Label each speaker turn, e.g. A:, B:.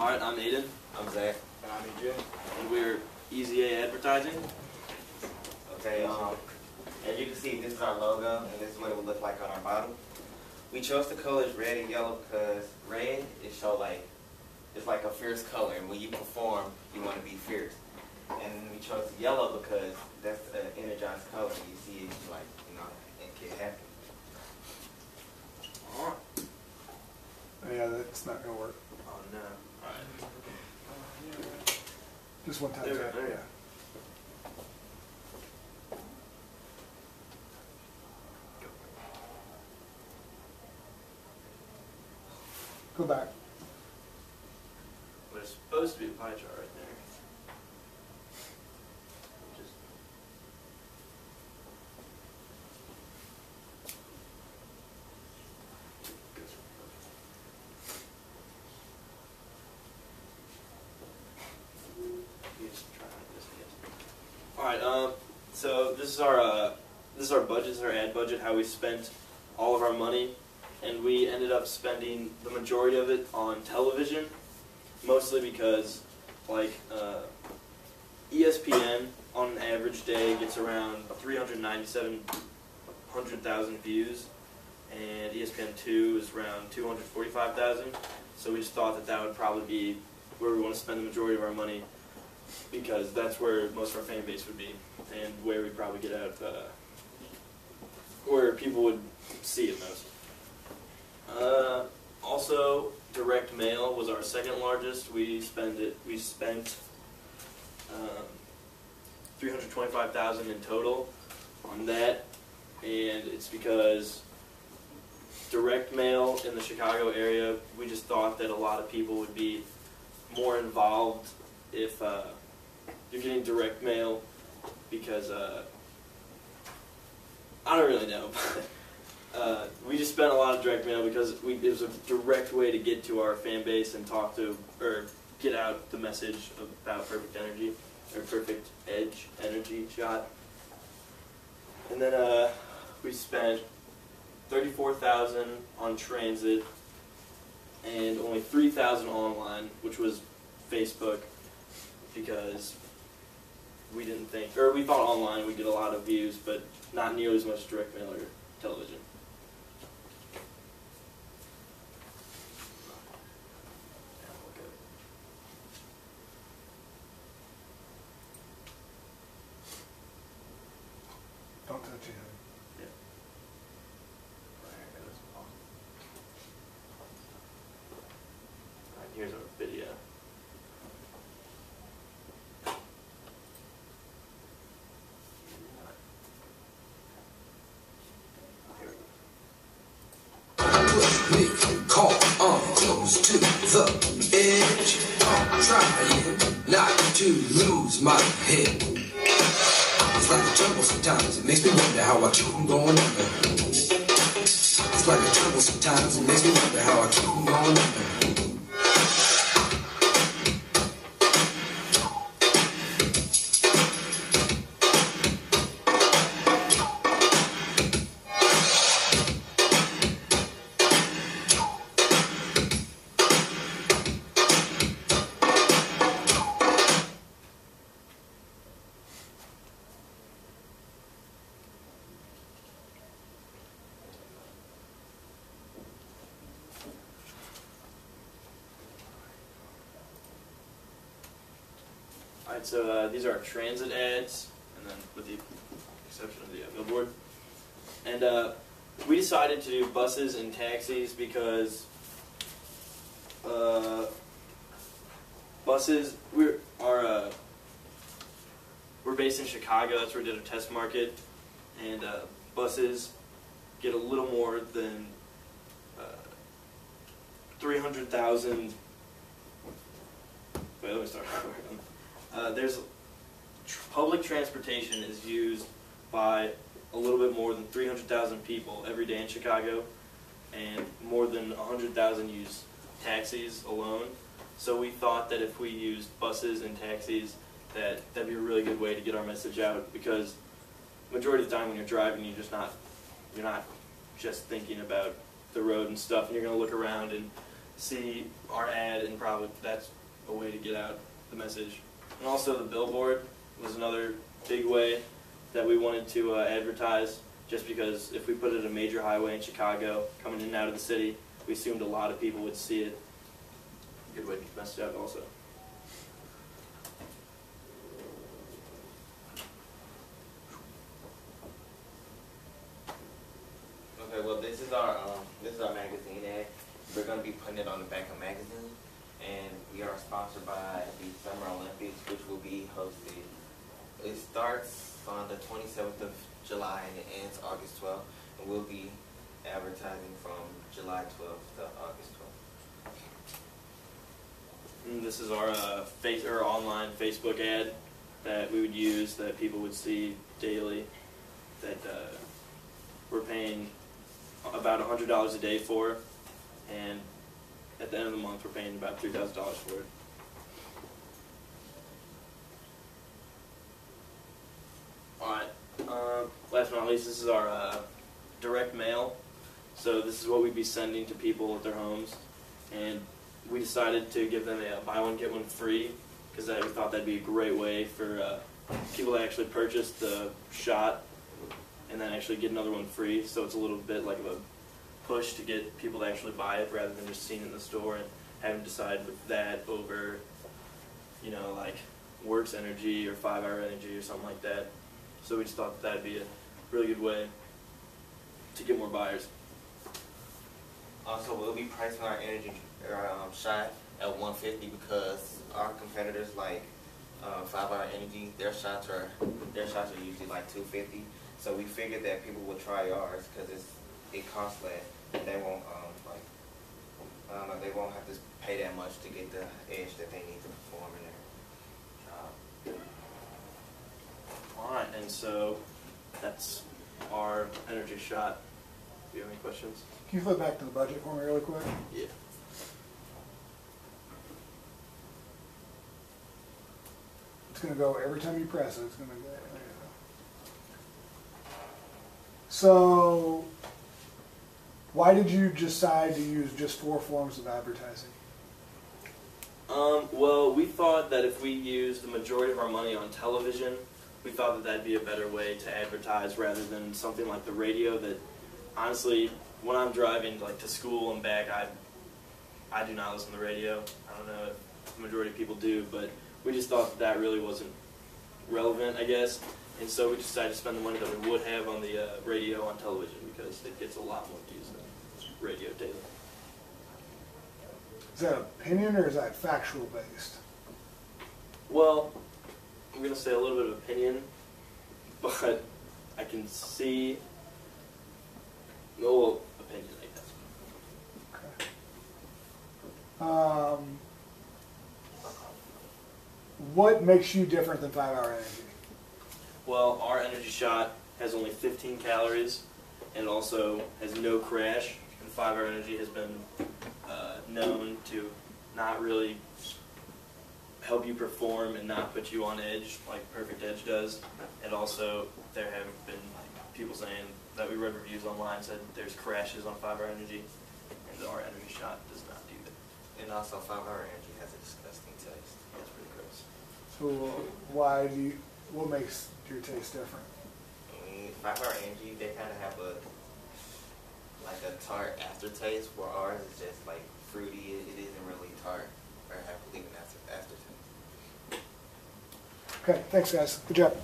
A: Alright, I'm Aidan.
B: I'm Zach.
C: And I'm EJ.
A: And we're Easy A Advertising.
B: Okay, as you can see, this is our logo, and this is what it would look like on our bottom. We chose the colors red and yellow because red is it's like a fierce color, and when you perform, you want to be fierce. And we chose yellow because that's an energized color. You see it, like, and get happy.
A: Alright.
C: Yeah, that's not going to work.
A: Oh no. Alright.
C: Just one time,
A: There,
C: Zach.
A: there.
C: Yeah. Go back.
A: There's supposed to be a pie chart right there. Just Alright, so this is our budget, this is our ad budget, how we spent all of our money, and we ended up spending the majority of it on television, mostly because, like, ESPN on an average day gets around 397,000 views, and ESPN2 is around 245,000, so we just thought that that would probably be where we want to spend the majority of our money, because that's where most of our fan base would be, and where we'd probably get out, where people would see it most. Also, direct mail was our second largest. We spent $325,000 in total on that, and it's because direct mail in the Chicago area, we just thought that a lot of people would be more involved if you're getting direct mail, because I don't really know. We just spent a lot of direct mail because it was a direct way to get to our fan base and talk to, or get out the message about Perfect Energy, or Perfect Edge Energy Shot. And then we spent $34,000 on transit and only $3,000 online, which was Facebook, because we didn't think, or we thought online we'd get a lot of views, but not nearly as much direct mail or television.
C: Don't touch it.
A: Yeah. Alright, here's our video.
D: Me, call on close to the edge. I'm trying not to lose my head. It's like a jungle sometimes, it makes me wonder how I keep from going under. It's like a jungle sometimes, it makes me wonder how I keep from going under.
A: Alright, so these are our transit ads, and then with the exception of the billboard. And we decided to do buses and taxis because buses, we're based in Chicago, that's where we did our test market, and buses get a little more than 300,000. Wait, let me start over. Public transportation is used by a little bit more than 300,000 people every day in Chicago, and more than 100,000 use taxis alone. So we thought that if we used buses and taxis, that'd be a really good way to get our message out, because majority of the time when you're driving, you're not just thinking about the road and stuff, and you're going to look around and see our ad, and probably that's a way to get out the message. And also the billboard was another big way that we wanted to advertise, just because if we put it at a major highway in Chicago, coming in and out of the city, we assumed a lot of people would see it. Good way to get the message out also.
B: Okay, well this is our magazine ad. We're gonna be putting it on the back of the magazine, and we are sponsored by the Summer Olympics, which will be hosted. It starts on the 27th of July and it ends August 12th, and we'll be advertising from July 12th to August 12th.
A: And this is our online Facebook ad that we would use, that people would see daily, that we're paying about $100 a day for, and at the end of the month we're paying about $3,000 for it. Alright, last but not least, this is our direct mail. So this is what we'd be sending to people at their homes, and we decided to give them a buy one get one free, because we thought that'd be a great way for people to actually purchase the shot and then actually get another one free. So it's a little bit like a push to get people to actually buy it, rather than just seeing it in the store and having to decide with that over, you know, like Works Energy or 5 Hour Energy or something like that. So we just thought that'd be a really good way to get more buyers.
B: Also, we'll be pricing our energy shot at $150, because our competitors like 5 Hour Energy, their shots are usually like $250. So we figured that people would try ours because it costs less, and they won't they won't have to pay that much to get the edge that they need to perform in their job.
A: Alright, and so that's our energy shot. Do you have any questions?
C: Can you flip back to the budget for me really quick?
A: Yeah.
C: It's going to go every time you press it. It's going to go. So, why did you decide to use just 4 forms of advertising?
A: Well, we thought that if we used the majority of our money on television, we thought that that'd be a better way to advertise, rather than something like the radio that, honestly, when I'm driving like to school and back, I do not listen to the radio. I don't know if the majority of people do, but we just thought that really wasn't relevant, I guess. And so we decided to spend the money that we would have on the radio on television, because it gets a lot more views than radio daily.
C: Is that opinion or is that factual based?
A: Well, I'm going to say a little bit of opinion, but I can see no opinion, I guess.
C: Okay. What makes you different than 5 Hour Energy?
A: Well, our energy shot has only 15 calories, and also has no crash. And 5 Hour Energy has been known to not really help you perform and not put you on edge like Perfect Edge does. And also, there have been people saying that we read reviews online said there's crashes on 5 Hour Energy, and our energy shot does not do that.
B: And also, 5 Hour Energy has a disgusting taste.
A: It's pretty gross.
C: So what makes your taste different?
B: I mean, 5 Hour Energy, they kind of have a tart aftertaste, where ours is just like fruity. It isn't really tart or have even aftertaste.
C: Okay, thanks guys. Good job.